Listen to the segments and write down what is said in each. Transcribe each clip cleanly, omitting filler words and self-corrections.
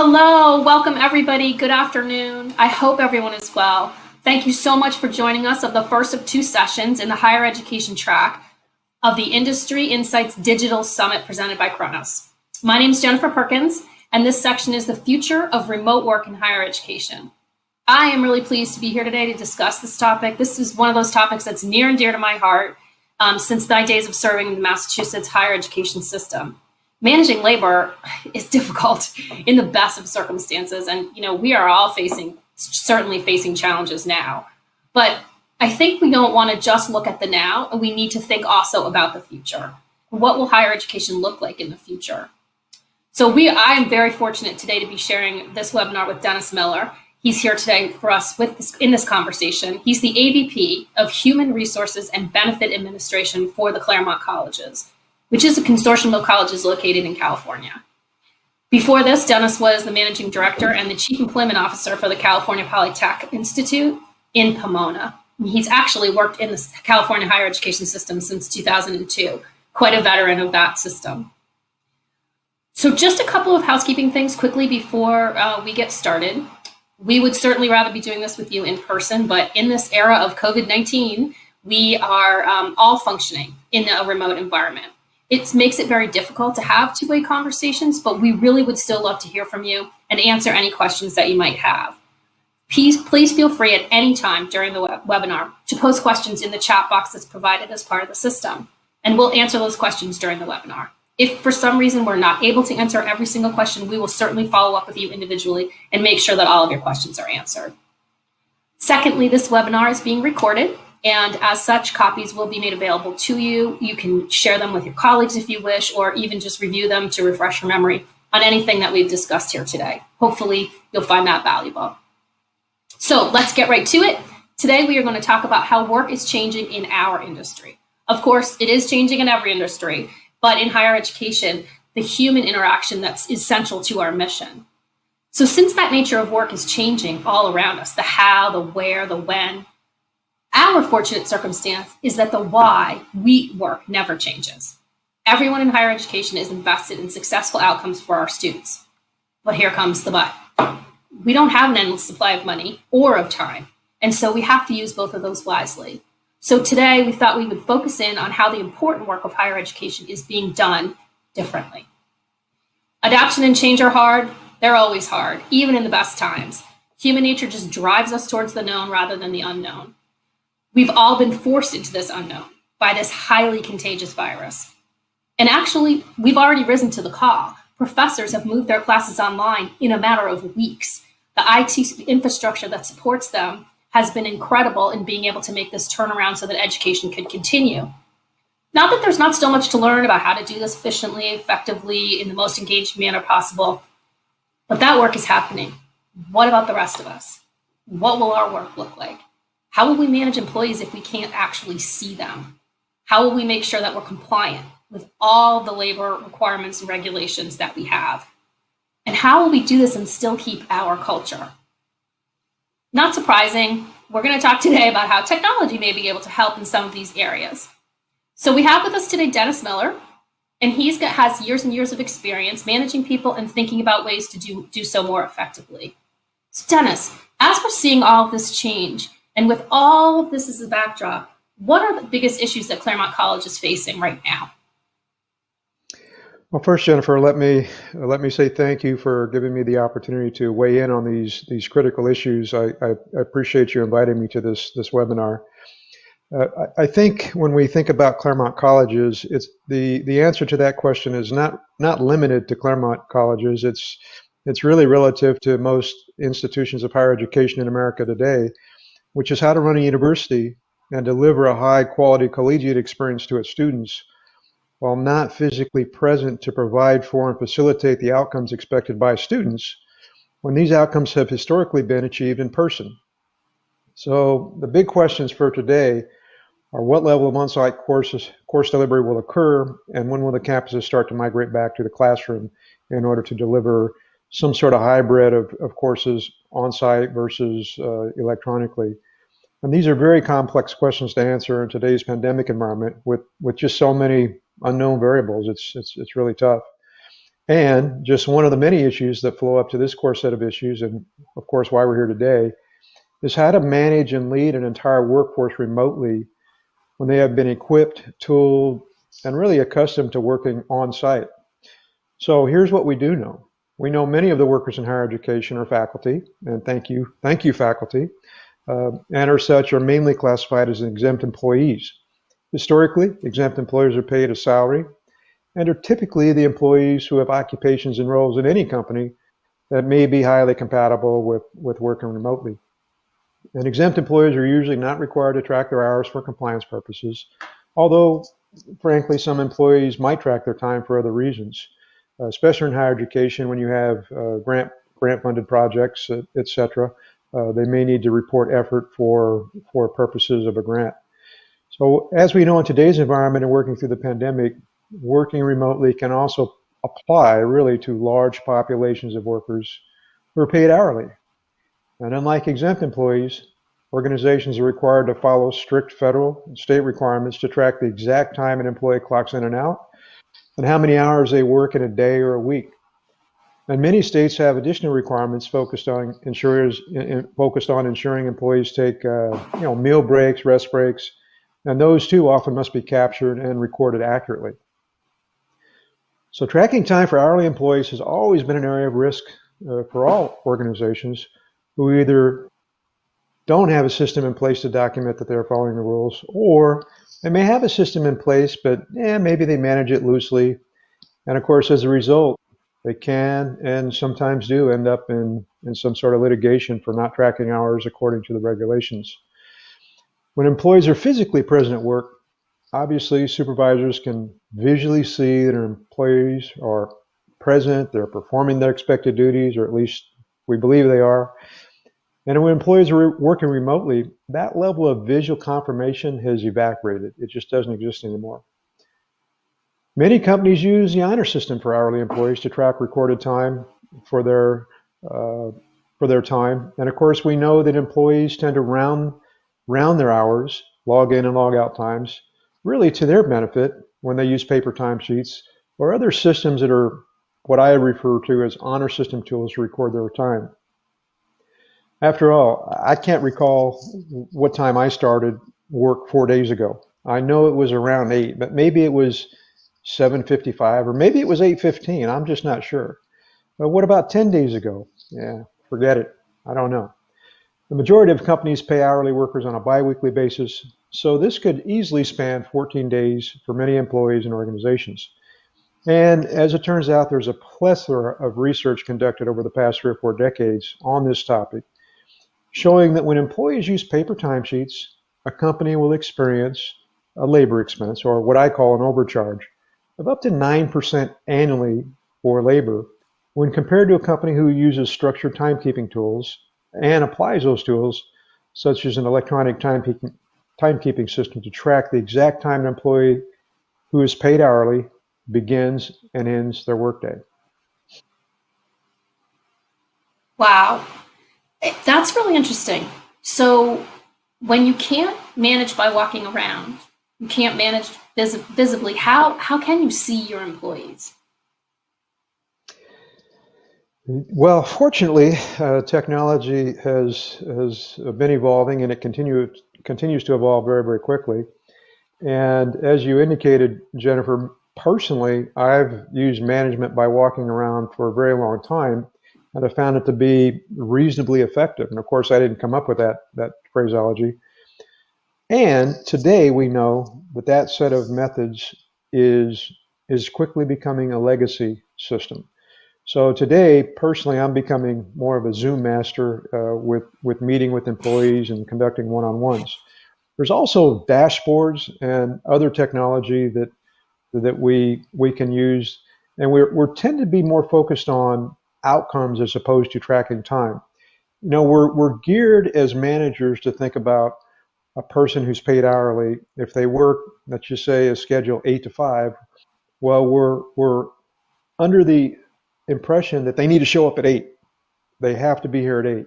Hello, welcome everybody. Good afternoon. I hope everyone is well. Thank you so much for joining us of the first of two sessions in the higher education track of the Industry Insights Digital Summit presented by Kronos. My name is Jennifer Perkins, and this section is the future of remote work in higher education. I am really pleased to be here today to discuss this topic. This is one of those topics that's near and dear to my heart since my days of serving the Massachusetts higher education system. Managing labor is difficult in the best of circumstances. And, we are all certainly facing challenges now. But I think we don't want to just look at the now, and we need to think also about the future. What will higher education look like in the future? So I am very fortunate today to be sharing this webinar with Dennis Miller. He's here today for us in this conversation. He's the AVP of Human Resources and Benefit Administration for the Claremont Colleges, which is a consortium of colleges located in California. Before this, Dennis was the managing director and the chief employment officer for the California Polytech Institute in Pomona. He's actually worked in the California higher education system since 2002, quite a veteran of that system. So just a couple of housekeeping things quickly before we get started. We would certainly rather be doing this with you in person, but in this era of COVID-19, we are all functioning in a remote environment. It makes it very difficult to have two-way conversations, but we really would still love to hear from you and answer any questions that you might have. Please feel free at any time during the webinar to post questions in the chat box that's provided as part of the system, and we'll answer those questions during the webinar. If for some reason we're not able to answer every single question, we will certainly follow up with you individually and make sure that all of your questions are answered. Secondly, this webinar is being recorded, and as such, copies will be made available to you. You can share them with your colleagues if you wish, or even just review them to refresh your memory on anything that we've discussed here today. Hopefully, you'll find that valuable. So let's get right to it. Today, we are going to talk about how work is changing in our industry. Of course, it is changing in every industry, but in higher education, the human interaction that's essential to our mission. So since that nature of work is changing all around us, the how, the where, the when, our fortunate circumstance is that the why we work never changes. Everyone in higher education is invested in successful outcomes for our students. But here comes the but. We don't have an endless supply of money or of time, and so we have to use both of those wisely. So today we thought we would focus in on how the important work of higher education is being done differently. Adaptation and change are hard. They're always hard, even in the best times. Human nature just drives us towards the known rather than the unknown. We've all been forced into this unknown by this highly contagious virus. And actually, we've already risen to the call. Professors have moved their classes online in a matter of weeks. The IT infrastructure that supports them has been incredible in being able to make this turnaround so that education could continue. Not that there's not still much to learn about how to do this efficiently, effectively, in the most engaged manner possible, but that work is happening. What about the rest of us? What will our work look like? How will we manage employees if we can't actually see them? How will we make sure that we're compliant with all the labor requirements and regulations that we have? And how will we do this and still keep our culture? Not surprising, we're going to talk today about how technology may be able to help in some of these areas. So we have with us today Dennis Miller, and has years and years of experience managing people and thinking about ways to do so more effectively. So Dennis, as we're seeing all of this change, and with all of this as a backdrop, what are the biggest issues that Claremont College is facing right now? Well, first, Jennifer, let me say thank you for giving me the opportunity to weigh in on these critical issues. I appreciate you inviting me to this webinar. I think when we think about Claremont colleges, it's the answer to that question is not limited to Claremont colleges. It's really relative to most institutions of higher education in America today, which is how to run a university and deliver a high quality collegiate experience to its students while not physically present to provide for and facilitate the outcomes expected by students when these outcomes have historically been achieved in person. So the big questions for today are what level of on-site course delivery will occur, and when will the campuses start to migrate back to the classroom in order to deliver some sort of hybrid of courses on-site versus electronically. And these are very complex questions to answer in today's pandemic environment with just so many unknown variables. It's really tough. And just one of the many issues that flow up to this core set of issues, and of course why we're here today, is how to manage and lead an entire workforce remotely when they have been equipped, tooled, and really accustomed to working on site. So here's what we do know. We know many of the workers in higher education are faculty, and thank you faculty, and as such are mainly classified as exempt employees. Historically, exempt employees are paid a salary and are typically the employees who have occupations and roles in any company that may be highly compatible with working remotely. And exempt employees are usually not required to track their hours for compliance purposes, although, frankly, some employees might track their time for other reasons, especially in higher education when you have grant-funded projects, et cetera. They may need to report effort for purposes of a grant. So as we know in today's environment and working through the pandemic, working remotely can also apply really to large populations of workers who are paid hourly. And unlike exempt employees, organizations are required to follow strict federal and state requirements to track the exact time an employee clocks in and out and how many hours they work in a day or a week. And many states have additional requirements focused on ensuring employees take meal breaks, rest breaks, and those too often must be captured and recorded accurately. So tracking time for hourly employees has always been an area of risk for all organizations who either don't have a system in place to document that they're following the rules, or they may have a system in place, but maybe they manage it loosely. And of course, as a result, they can and sometimes do end up in some sort of litigation for not tracking hours according to the regulations. When employees are physically present at work, obviously supervisors can visually see that their employees are present, they're performing their expected duties, or at least we believe they are. And when employees are working remotely, that level of visual confirmation has evaporated. It just doesn't exist anymore. Many companies use the honor system for hourly employees to track recorded time for their time. And of course, we know that employees tend to round their hours, log in and log out times, really to their benefit when they use paper timesheets or other systems that are what I refer to as honor system tools to record their time. After all, I can't recall what time I started work 4 days ago. I know it was around 8, but maybe it was 7:55 or maybe it was 8:15. I'm just not sure. But what about 10 days ago? Yeah, forget it. I don't know. The majority of companies pay hourly workers on a biweekly basis, so this could easily span 14 days for many employees and organizations. And as it turns out, there's a plethora of research conducted over the past 3 or 4 decades on this topic, showing that when employees use paper timesheets, a company will experience a labor expense, or what I call an overcharge, of up to 9% annually for labor when compared to a company who uses structured timekeeping tools and applies those tools, such as an electronic timekeeping system to track the exact time an employee who is paid hourly begins and ends their workday. Wow, that's really interesting. So when you can't manage by walking around, you can't manage visibly, how can you see your employees? Well, fortunately, technology has been evolving, and it continues to evolve very, very quickly. And as you indicated, Jennifer, personally, I've used management by walking around for a very long time, and I found it to be reasonably effective. And of course, I didn't come up with that phraseology. And today we know that set of methods is quickly becoming a legacy system. So today, personally, I'm becoming more of a Zoom master with meeting with employees and conducting one-on-ones. There's also dashboards and other technology that we can use, and we're tend to be more focused on outcomes as opposed to tracking time. You know, we're geared as managers to think about a person who's paid hourly. If they work, let's just say, a schedule 8 to 5, well, we're under the impression that they need to show up at 8. They have to be here at 8.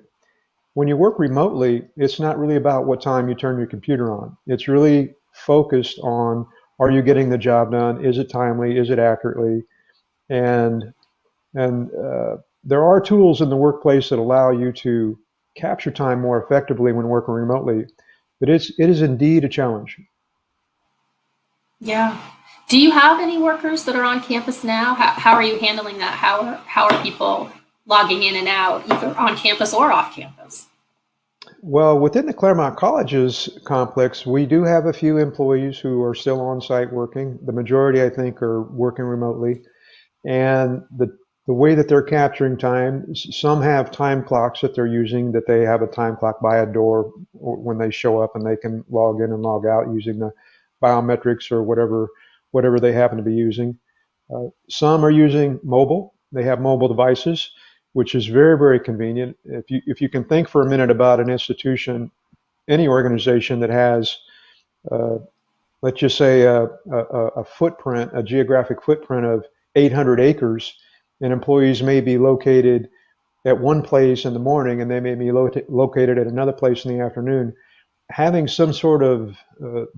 When you work remotely, it's not really about what time you turn your computer on. It's really focused on, are you getting the job done? Is it timely? Is it accurately? And And there are tools in the workplace that allow you to capture time more effectively when working remotely, but it is indeed a challenge. Yeah. Do you have any workers that are on campus now? How are you handling that? How are people logging in and out, either on campus or off campus? Well, within the Claremont Colleges complex, we do have a few employees who are still on site working. The majority, I think, are working remotely. And the way that they're capturing time, some have time clocks that they're using, that they have a time clock by a door when they show up, and they can log in and log out using the biometrics or whatever they happen to be using. Some are using mobile. They have mobile devices, which is very, very convenient. If you can think for a minute about an institution, any organization that has, uh, let's just say, a footprint, a geographic footprint of 800 acres, and employees may be located at one place in the morning and they may be located at another place in the afternoon. Having some sort of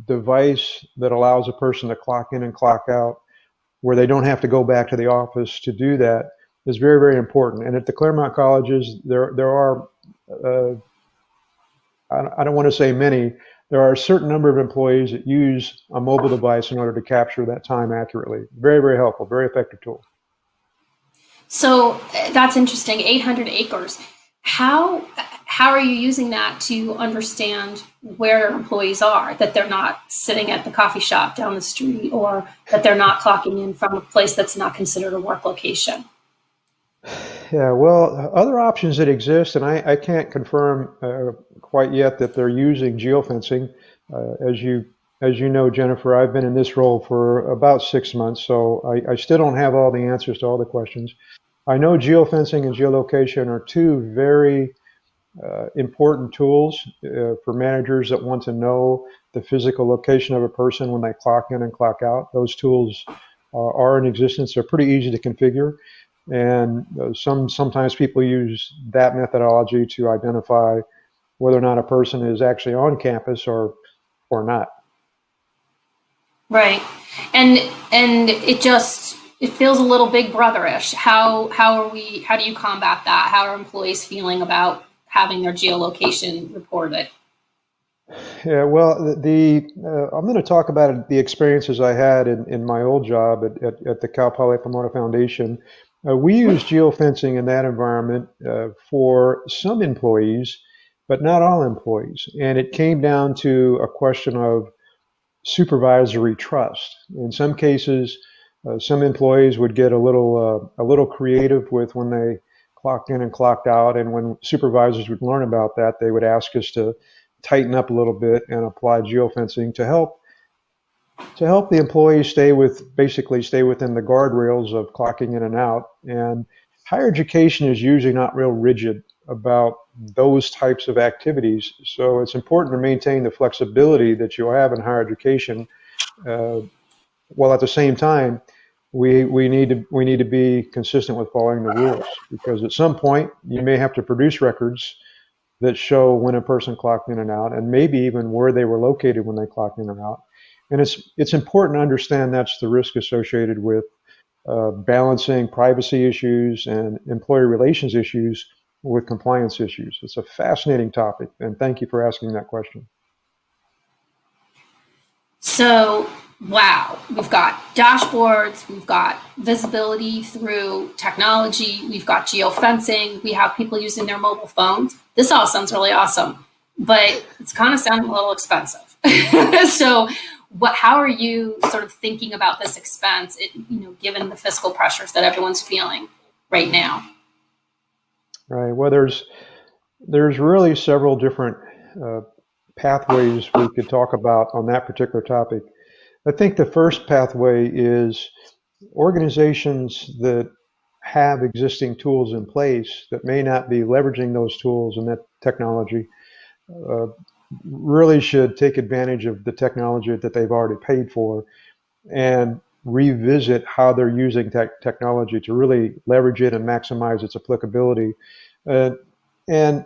device that allows a person to clock in and clock out, where they don't have to go back to the office to do that, is very, very important. And at the Claremont Colleges, there are, uh, I don't want to say many, there are a certain number of employees that use a mobile device in order to capture that time accurately. Very, very helpful, very effective tool. So that's interesting. 800 acres. How how are you using that to understand where employees are? That they're not sitting at the coffee shop down the street, or that they're not clocking in from a place that's not considered a work location. Yeah, well, other options that exist, and I can't confirm quite yet that they're using geofencing. As you know, Jennifer, I've been in this role for about 6 months, so I still don't have all the answers to all the questions. I know geofencing and geolocation are two very important tools for managers that want to know the physical location of a person when they clock in and clock out. Those tools are in existence. They're pretty easy to configure, and sometimes people use that methodology to identify whether or not a person is actually on campus or not. Right. And it feels a little big brotherish. How do you combat that? How are employees feeling about having their geolocation reported? Yeah, well, I'm going to talk about the experiences I had in my old job at the Cal Poly Pomona Foundation. We use geofencing in that environment for some employees, but not all employees. And it came down to a question of supervisory trust. In some cases, some employees would get a little creative with when they clocked in and clocked out, and when supervisors would learn about that, they would ask us to tighten up a little bit and apply geofencing to help the employees basically stay within the guardrails of clocking in and out. And higher education is usually not real rigid about those types of activities. So it's important to maintain the flexibility that you'll have in higher education, uh, while at the same time we need to be consistent with following the rules, because at some point you may have to produce records that show when a person clocked in and out, and maybe even where they were located when they clocked in and out. And it's important to understand that's the risk associated with balancing privacy issues and employee relations issues with compliance issues. It's a fascinating topic, and thank you for asking that question. So, wow, we've got dashboards, we've got visibility through technology, we've got geofencing, we have people using their mobile phones. This all sounds really awesome, but it's kind of sounding a little expensive. So, how are you sort of thinking about this expense, given the fiscal pressures that everyone's feeling right now? Right. Well, there's really several different uh, pathways we could talk about on that particular topic. I think the first pathway is organizations that have existing tools in place that may not be leveraging those tools and that technology, uh, really should take advantage of the technology that they've already paid for and revisit how they're using technology to really leverage it and maximize its applicability, uh, and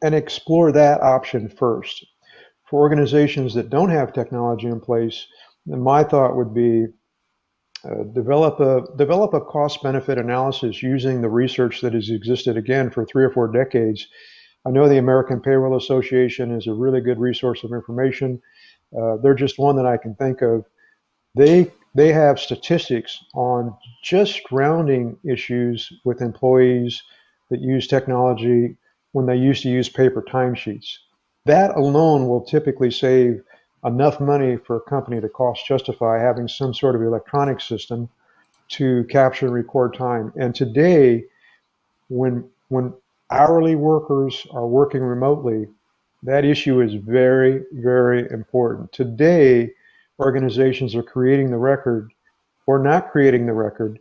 and explore that option first. For organizations that don't have technology in place, then my thought would be Develop a cost benefit analysis using the research that has existed again for 3 or 4 decades. I know the American Payroll Association is a really good resource of information. They're just one that I can think of. They have statistics on just rounding issues with employees that use technology when they used to use paper timesheets. That alone will typically save enough money for a company to cost justify having some sort of electronic system to capture and record time. And today, when hourly workers are working remotely, that issue is very, very important. Today, organizations are creating the record or not creating the record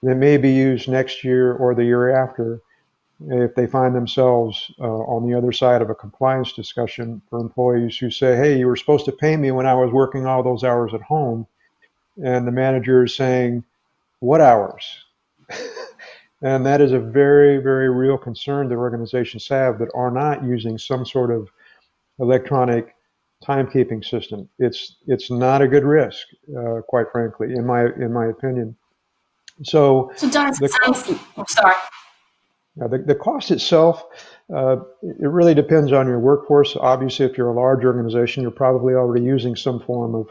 that may be used next year or the year after if they find themselves on the other side of a compliance discussion for employees who say, hey, you were supposed to pay me when I was working all those hours at home. And the manager is saying, what hours? And that is a very, very real concern that organizations have that are not using some sort of electronic timekeeping system. It's not a good risk, quite frankly, in my opinion. So So Don, the cost, sorry. the cost itself, it really depends on your workforce. Obviously, if you're a large organization, you're probably already using some form of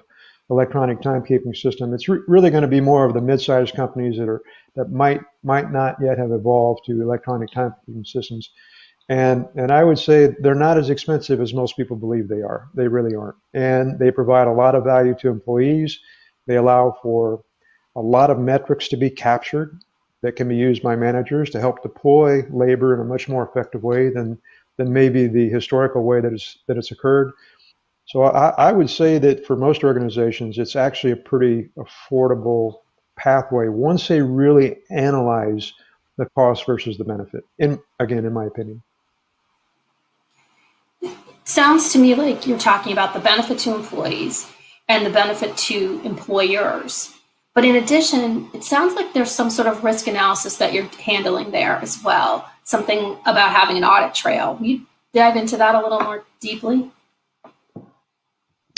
electronic timekeeping system. It's really going to be more of the mid-sized companies that might not yet have evolved to electronic timekeeping systems. And I would say they're not as expensive as most people believe they are. They really aren't. And they provide a lot of value to employees. They allow for a lot of metrics to be captured that can be used by managers to help deploy labor in a much more effective way than maybe the historical way that it's occurred. So I would say that for most organizations, it's actually a pretty affordable pathway once they really analyze the cost versus the benefit. In my opinion. Sounds to me like you're talking about the benefit to employees and the benefit to employers. But in addition, it sounds like there's some sort of risk analysis that you're handling there as well. Something about having an audit trail. Will you dive into that a little more deeply?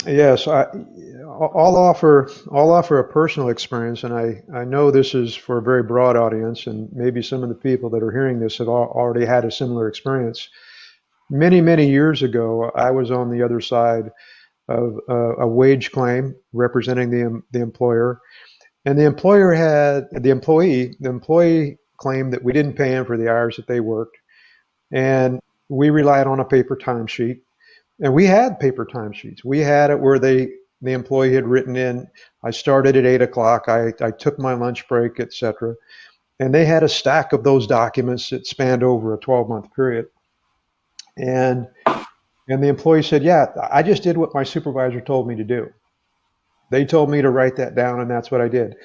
Yes, I'll offer a personal experience, and I know this is for a very broad audience, and maybe some of the people that are hearing this have already had a similar experience. Many, many years ago, I was on the other side of a wage claim representing the employer, and the employee claimed that we didn't pay him for the hours that they worked, and we relied on a paper timesheet. And we had paper timesheets. We had it where the employee had written in, I started at 8 o'clock, I took my lunch break, etc. And they had a stack of those documents that spanned over a 12-month period. And the employee said, yeah, I just did what my supervisor told me to do. They told me to write that down, and that's what I did.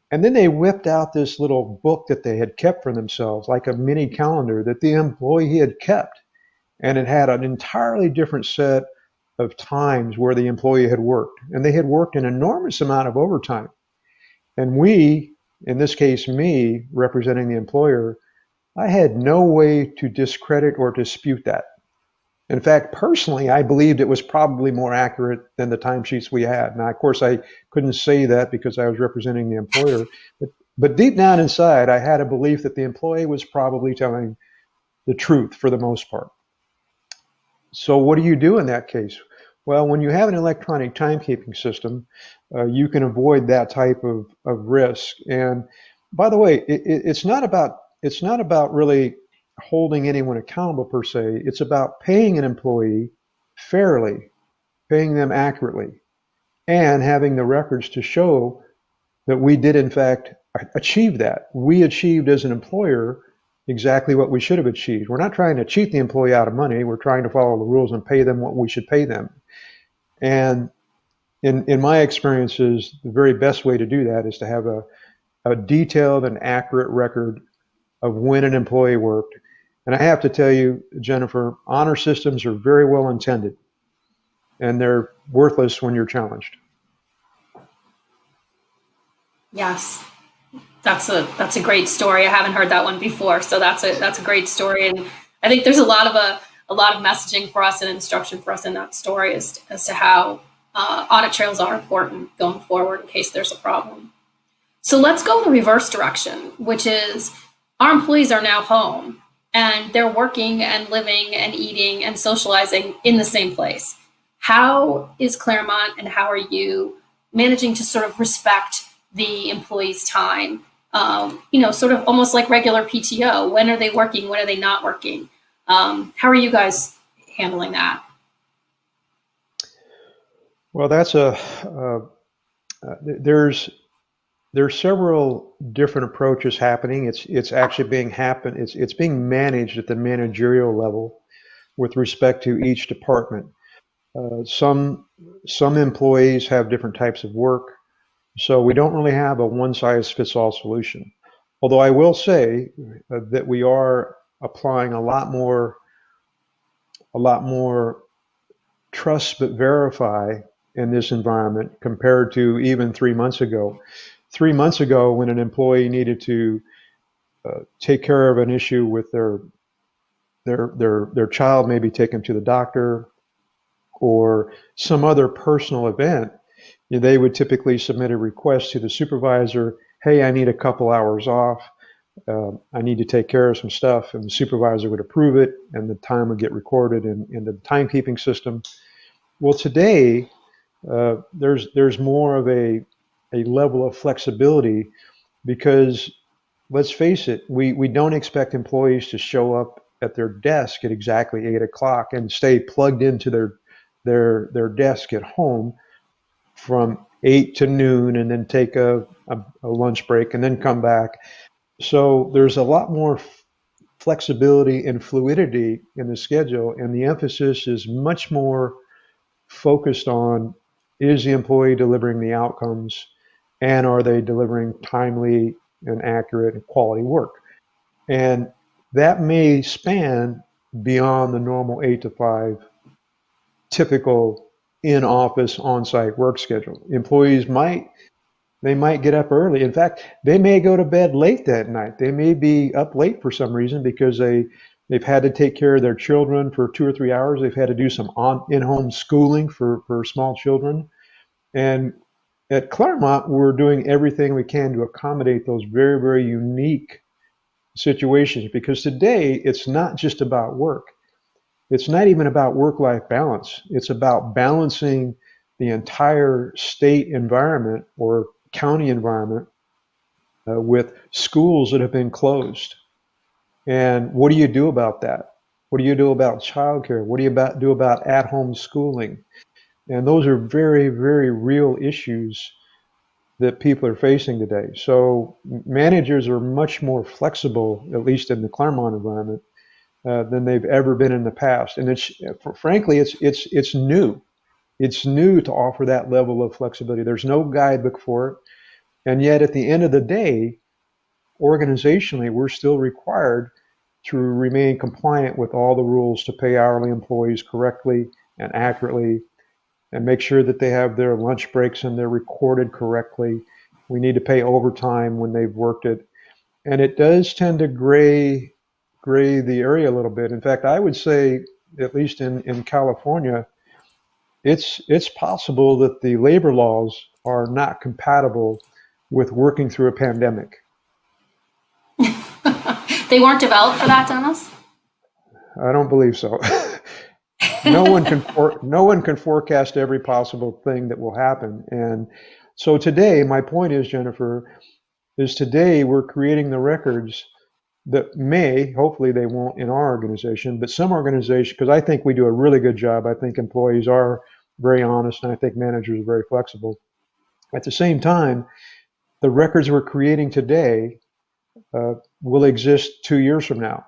And then they whipped out this little book that they had kept for themselves, like a mini calendar that the employee had kept. And it had an entirely different set of times where the employee had worked. And they had worked an enormous amount of overtime. And we, in this case, me, representing the employer, I had no way to discredit or dispute that. In fact, personally, I believed it was probably more accurate than the timesheets we had. Now, of course, I couldn't say that because I was representing the employer. But deep down inside, I had a belief that the employee was probably telling the truth for the most part. So what do you do in that case? Well, when you have an electronic timekeeping system, you can avoid that type of risk. And by the way, it's not about really holding anyone accountable per se. It's about paying an employee fairly, paying them accurately, and having the records to show that we did in fact achieve that. We achieved as an employer exactly what we should have achieved. We're not trying to cheat the employee out of money. We're trying to follow the rules and pay them what we should pay them. And in my experiences, the very best way to do that is to have a detailed and accurate record of when an employee worked. And I have to tell you, Jennifer, honor systems are very well intended, and they're worthless when you're challenged. Yes. That's a great story. I haven't heard that one before, so that's a great story, and I think there's a lot of messaging for us and instruction for us in that story as to how audit trails are important going forward in case there's a problem. So let's go the reverse direction, which is our employees are now home and they're working and living and eating and socializing in the same place. How is Claremont and how are you managing to sort of respect the employees' time? Sort of almost like regular PTO. When are they working? When are they not working? How are you guys handling that? Well, there's several different approaches happening. It's actually it's being managed at the managerial level with respect to each department. Some employees have different types of work, so we don't really have a one size fits all solution. Although I will say that we are applying a lot more trust but verify in this environment compared to even 3 months ago. 3 months ago, when an employee needed to take care of an issue with their child, maybe take them to the doctor or some other personal event, they would typically submit a request to the supervisor. Hey, I need a couple hours off. I need to take care of some stuff, and the supervisor would approve it, and the time would get recorded in the timekeeping system. Well, today there's more of a level of flexibility because let's face it, we don't expect employees to show up at their desk at exactly 8 o'clock and stay plugged into their desk at home from 8 to noon and then take a lunch break and then come back. So there's a lot more flexibility and fluidity in the schedule, and the emphasis is much more focused on is the employee delivering the outcomes and are they delivering timely and accurate and quality work. And that may span beyond the normal 8 to 5 typical in-office on-site work schedule. Employees might get up early. In fact, they may go to bed late that night. They may be up late for some reason because they've had to take care of their children for 2 or 3 hours. They've had to do some in-home schooling for small children. And at Claremont, we're doing everything we can to accommodate those very, very unique situations because today it's not just about work. It's not even about work-life balance. It's about balancing the entire state environment or county environment with schools that have been closed. And what do you do about that? What do you do about childcare? What do you do about at-home schooling? And those are very, very real issues that people are facing today. So managers are much more flexible, at least in the Claremont environment, than they've ever been in the past. And frankly, it's new. It's new to offer that level of flexibility. There's no guidebook for it. And yet at the end of the day, organizationally, we're still required to remain compliant with all the rules to pay hourly employees correctly and accurately and make sure that they have their lunch breaks and they're recorded correctly. We need to pay overtime when they've worked it. And it does tend to gray the area a little bit. In fact, I would say, at least in California, it's possible that the labor laws are not compatible with working through a pandemic. They weren't developed for that, Dennis? I don't believe so. No one can forecast every possible thing that will happen. And so today, my point is, Jennifer, is today we're creating the records that hopefully they won't in our organization, but some organizations, because I think we do a really good job. I think employees are very honest, and I think managers are very flexible. At the same time, the records we're creating today will exist 2 years from now.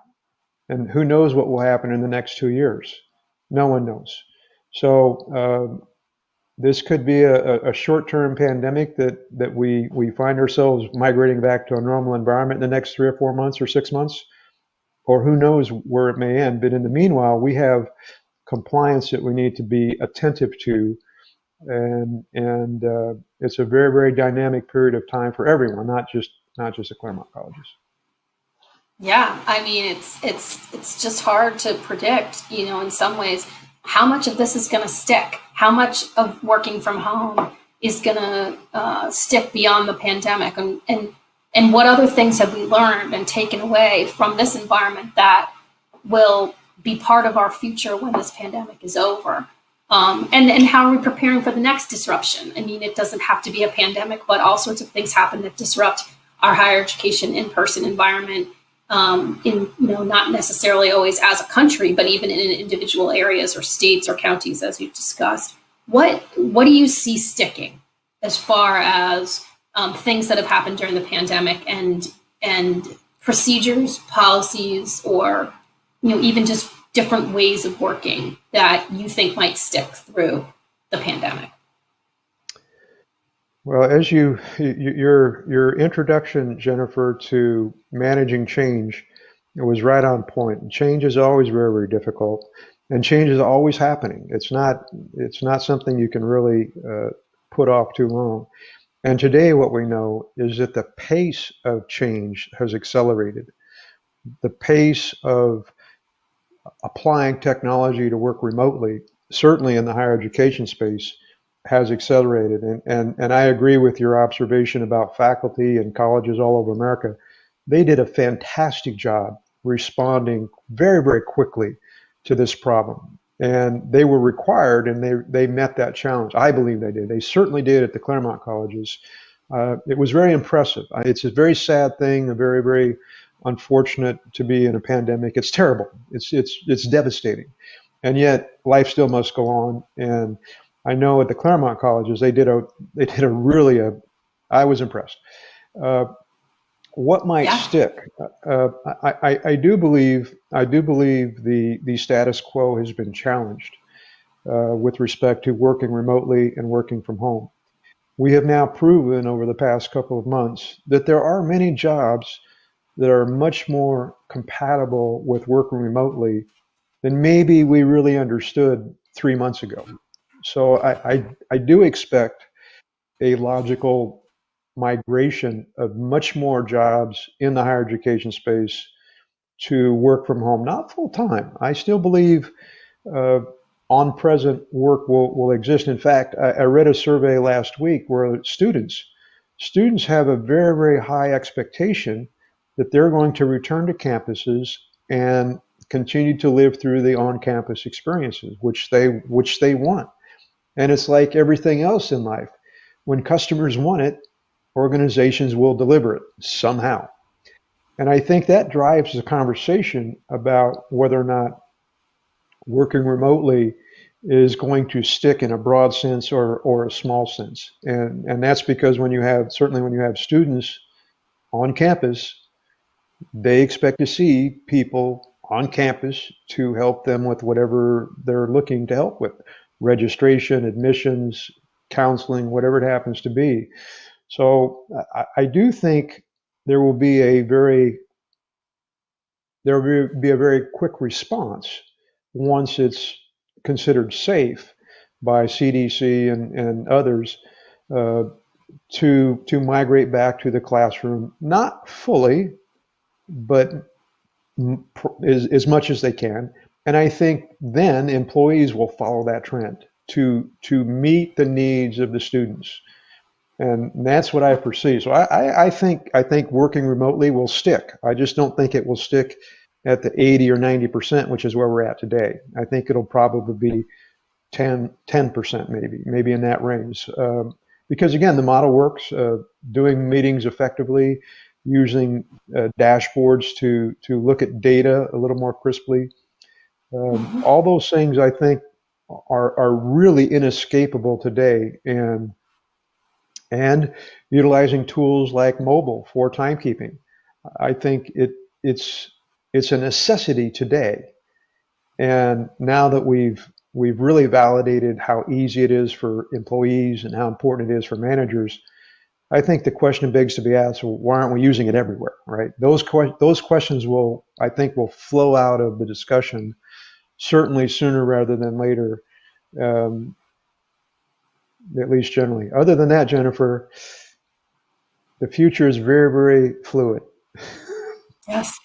And who knows what will happen in the next 2 years? No one knows. So this could be a short-term pandemic that we find ourselves migrating back to a normal environment in the next 3 or 4 months or 6 months, or who knows where it may end. But in the meanwhile, we have compliance that we need to be attentive to, and it's a very, very dynamic period of time for everyone, not just the Claremont colleges. Yeah, I mean, it's just hard to predict, in some ways, how much of this is going to stick, how much of working from home is going to stick beyond the pandemic, and what other things have we learned and taken away from this environment that will be part of our future when this pandemic is over. And how are we preparing for the next disruption? I mean, it doesn't have to be a pandemic, but all sorts of things happen that disrupt our higher education in-person environment, not necessarily always as a country, but even in individual areas or states or counties, as you've discussed. What do you see sticking as far as things that have happened during the pandemic and procedures, policies, or even just different ways of working that you think might stick through the pandemic? Well, as your introduction, Jennifer, to managing change, it was right on point. Change is always very, very difficult, and change is always happening. It's not something you can really put off too long. And today, what we know is that the pace of change has accelerated. The pace of applying technology to work remotely, certainly in the higher education space, has accelerated. And I agree with your observation about faculty and colleges all over America. They did a fantastic job responding very, very quickly to this problem. And they were required, and they met that challenge. I believe they did. They certainly did at the Claremont colleges. It was very impressive. It's a very sad thing, a very, very unfortunate to be in a pandemic. It's terrible. It's devastating. And yet life still must go on. And I know at the Claremont colleges, they did a really, I was impressed. What might stick? I do believe the status quo has been challenged with respect to working remotely and working from home. We have now proven over the past couple of months that there are many jobs that are much more compatible with working remotely than maybe we really understood 3 months ago. So I do expect a logical migration of much more jobs in the higher education space to work from home, not full time. I still believe on-present work will exist. In fact, I read a survey last week where students have a very, very high expectation that they're going to return to campuses and continue to live through the on-campus experiences, which they want. And it's like everything else in life. When customers want it, organizations will deliver it somehow. And I think that drives the conversation about whether or not working remotely is going to stick in a broad sense or a small sense. And that's because certainly when you have students on campus, they expect to see people on campus to help them with whatever they're looking to help with: registration, admissions, counseling, whatever it happens to be. So I do think there will be a very quick response once it's considered safe by CDC and others to migrate back to the classroom, not fully, but as much as they can. And I think then employees will follow that trend to meet the needs of the students. And that's what I perceive. So I think working remotely will stick. I just don't think it will stick at the 80 or 90%, which is where we're at today. I think it'll probably be 10% maybe in that range. Because again, the model works, doing meetings effectively, using dashboards to look at data a little more crisply. All those things I think are really inescapable today, and utilizing tools like mobile for timekeeping. I think it's a necessity today. And now that we've really validated how easy it is for employees and how important it is for managers, I think the question begs to be asked: well, why aren't we using it everywhere, right? Those questions will flow out of the discussion, certainly sooner rather than later, at least generally. Other than that, Jennifer, the future is very, very fluid. Yes,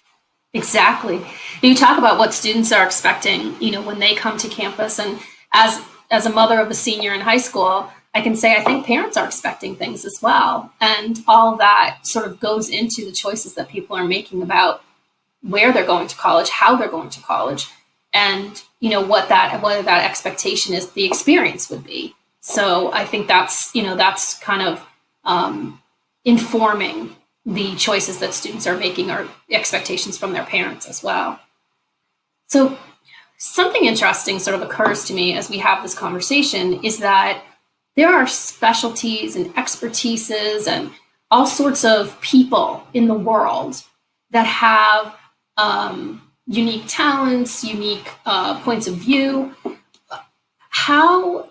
exactly. You talk about what students are expecting, when they come to campus. And as a mother of a senior in high school, I can say I think parents are expecting things as well. And all of that sort of goes into the choices that people are making about where they're going to college, how they're going to college, and whether that expectation is the experience would be. So I think that's kind of informing the choices that students are making, or expectations from their parents as well. So something interesting sort of occurs to me as we have this conversation is that there are specialties and expertises and all sorts of people in the world that have unique talents, unique points of view. How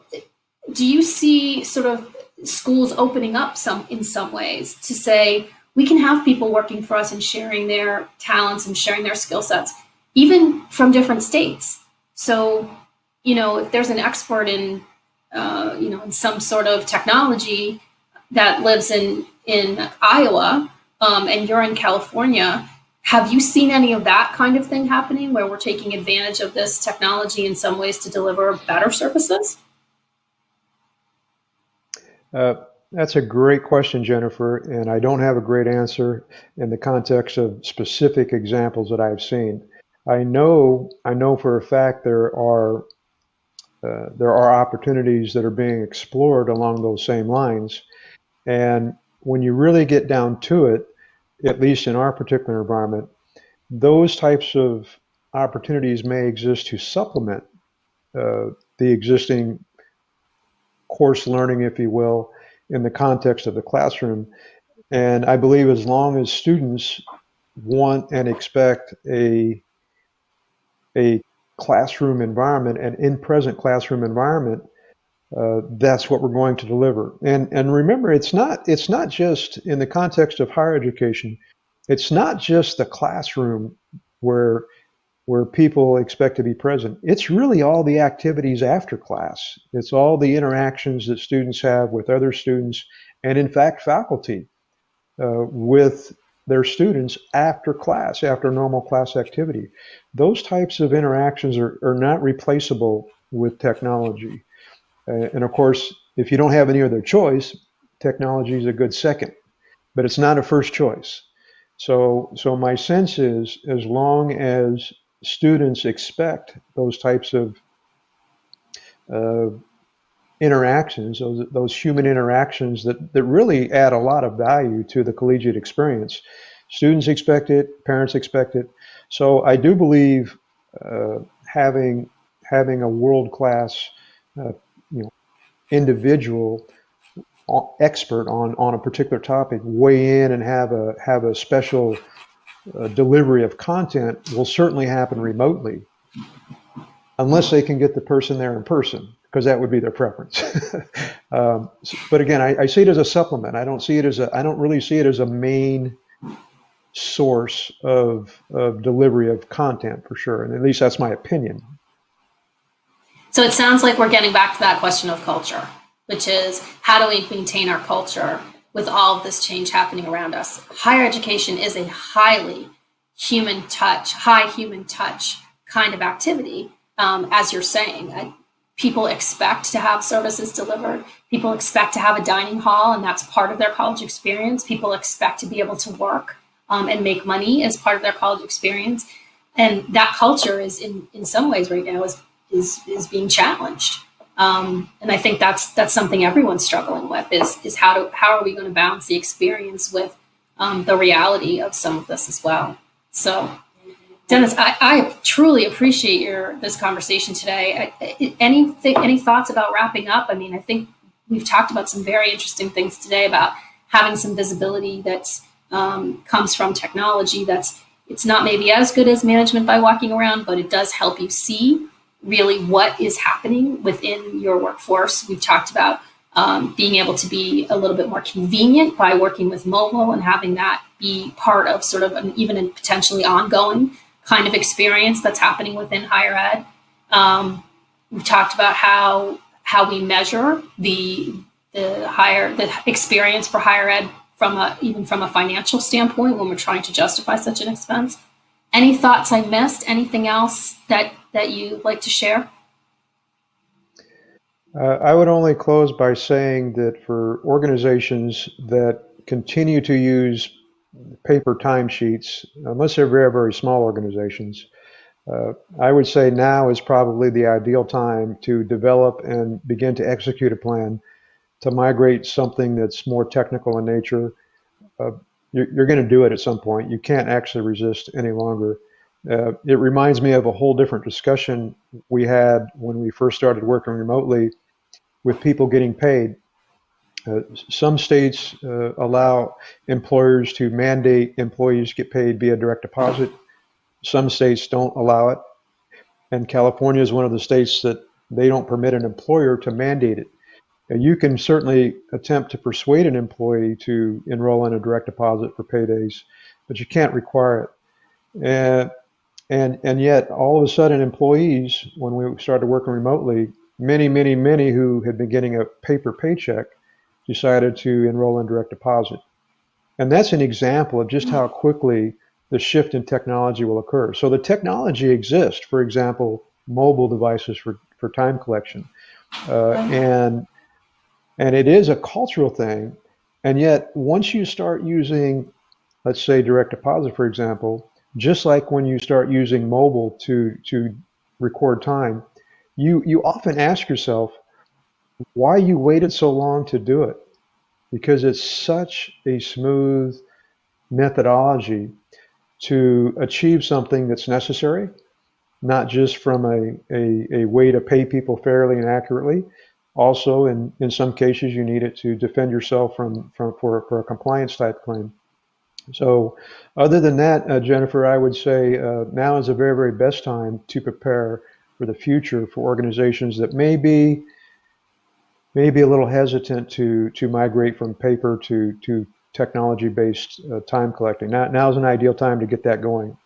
do you see sort of schools opening up in some ways to say, we can have people working for us and sharing their talents and sharing their skill sets, even from different states? So, if there's an expert in in some sort of technology that lives in Iowa, and you're in California, have you seen any of that kind of thing happening where we're taking advantage of this technology in some ways to deliver better services? That's a great question, Jennifer, and I don't have a great answer in the context of specific examples that I've seen. I know for a fact there are opportunities that are being explored along those same lines. And when you really get down to it, at least in our particular environment, those types of opportunities may exist to supplement the existing course learning, if you will, in the context of the classroom. And I believe as long as students want and expect a classroom environment, an in-present classroom environment, that's what we're going to deliver. And remember, it's not just in the context of higher education. It's not just the classroom where people expect to be present. It's really all the activities after class. It's all the interactions that students have with other students, and in fact, faculty with their students after class, after normal class activity. Those types of interactions are not replaceable with technology. And of course, if you don't have any other choice, technology is a good second, but it's not a first choice. So my sense is, as long as students expect those types of interactions, those human interactions that really add a lot of value to the collegiate experience, students expect it, parents expect it. So I do believe having a world-class individual expert on a particular topic weigh in and have a special delivery of content will certainly happen remotely, unless they can get the person there in person, because that would be their preference. But again, I see it as a supplement. I don't really see it as a main source of delivery of content, for sure. And at least that's my opinion. So it sounds like we're getting back to that question of culture, which is, how do we maintain our culture with all of this change happening around us? Higher education is a high human touch kind of activity, as you're saying. People expect to have services delivered. People expect to have a dining hall, and that's part of their college experience. People expect to be able to work and make money as part of their college experience. And that culture is, in some ways right now, is being challenged. And I think that's something everyone's struggling with, is how are we going to balance the experience with the reality of some of this as well. So, Dennis, I truly appreciate this conversation today. Any thoughts about wrapping up? I mean, I think we've talked about some very interesting things today about having some visibility that comes from technology. It's not maybe as good as management by walking around, but it does help you see really what is happening within your workforce. We've talked about being able to be a little bit more convenient by working with mobile and having that be part of sort of even a potentially ongoing kind of experience that's happening within higher ed. We've talked about how we measure the experience for higher ed even from a financial standpoint when we're trying to justify such an expense. Any thoughts I missed? Anything else that you'd like to share? I would only close by saying that for organizations that continue to use paper timesheets, unless they're very, very small organizations, I would say now is probably the ideal time to develop and begin to execute a plan to migrate something that's more technical in nature. Uh, you're going to do it at some point. You can't actually resist any longer. It reminds me of a whole different discussion we had when we first started working remotely with people getting paid. Some states allow employers to mandate employees get paid via direct deposit. Some states don't allow it. And California is one of the states that they don't permit an employer to mandate it. And you can certainly attempt to persuade an employee to enroll in a direct deposit for paydays, but you can't require it. And yet, all of a sudden, employees, when we started working remotely, many who had been getting a paper paycheck decided to enroll in direct deposit. And that's an example of just how quickly the shift in technology will occur. So the technology exists, for example, mobile devices for time collection. And it is a cultural thing. And yet, once you start using, let's say, direct deposit, for example, just like when you start using mobile to record time, you often ask yourself why you waited so long to do it, because it's such a smooth methodology to achieve something that's necessary, not just from a way to pay people fairly and accurately. Also, in some cases, you need it to defend yourself for a compliance type claim. So, other than that, Jennifer, I would say now is the very, very best time to prepare for the future for organizations that may be a little hesitant to migrate from paper to technology-based time collecting. Now is an ideal time to get that going,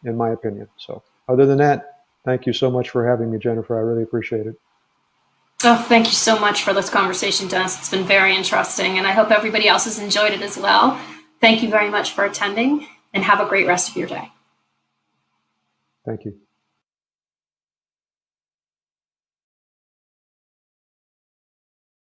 in my opinion. So, other than that, thank you so much for having me, Jennifer. I really appreciate it. Oh, thank you so much for this conversation, Dennis. It's been very interesting, and I hope everybody else has enjoyed it as well. Thank you very much for attending, and have a great rest of your day. Thank you.